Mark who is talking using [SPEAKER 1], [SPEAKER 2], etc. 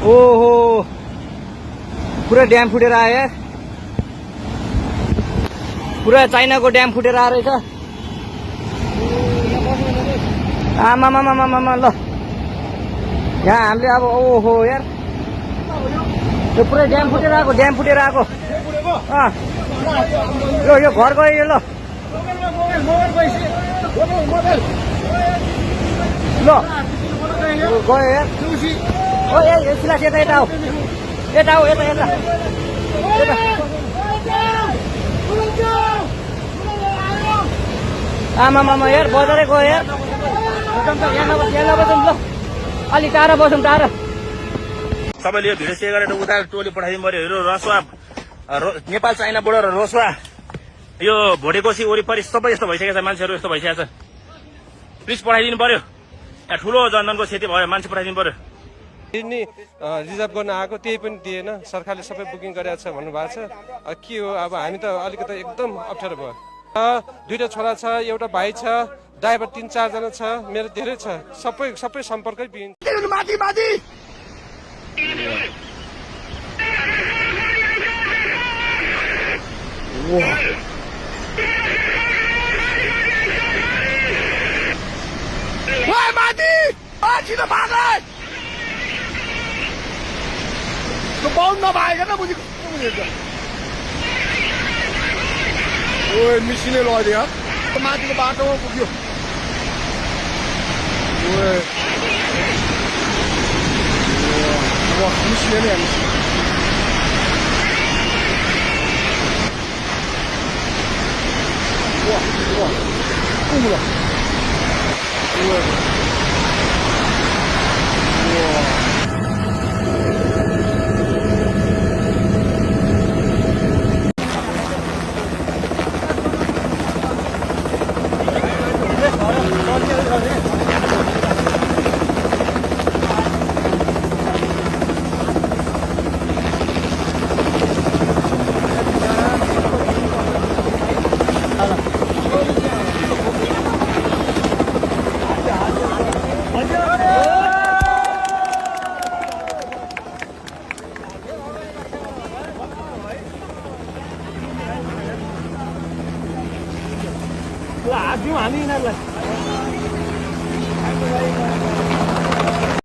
[SPEAKER 1] ओहो पुरा ड्याम फुटेर आयो यार पुरा चाइनाको ड्याम फुटेर आएर रहेछ आमामामामामा ल यहाँ हामीले अब ओहो यार यो पुरै ड्याम फुटेर आएको यो घर गयो यो ल गयो यार ओ ए सिलास यता हो यता आमामामा यार बजारै गयो यार यहाँ नबसौँ ल अलि टाढा बसौँ टाढा
[SPEAKER 2] सबैले यो भिडियो सेयर गरेर उता टोली पठाइदिनु पर्यो रसुवा नेपाल चाइना बोर्डर रसुवा यो भोटेकोसी वरिपरि सबै यस्तो भइसकेको छ मान्छेहरू यस्तो भइसकेको छ प्लिज पठाइदिनु पर्यो यहाँ ठुलो जनधनको क्षति भयो मान्छे पठाइदिनु पर्यो
[SPEAKER 3] नि रिजर्भ गर्न आएको त्यही पनि दिएन सरकारले सबै बुकिङ गरेको छ भन्नुभएको छ के हो अब हामी त अलिकति एकदम अप्ठ्यारो भयो दुईटा छोरा छ एउटा भाइ छ ड्राइभर 3-4 जना छ मेरो धेरै छ सबै सम्पर्कै बिन
[SPEAKER 4] बाहुन नभएका न बुझेको ओ मिसिनै लगिदियो माथिको बाटोमा पुग्यो मिसिने नै हात दिउँ हामी यिनीहरूलाई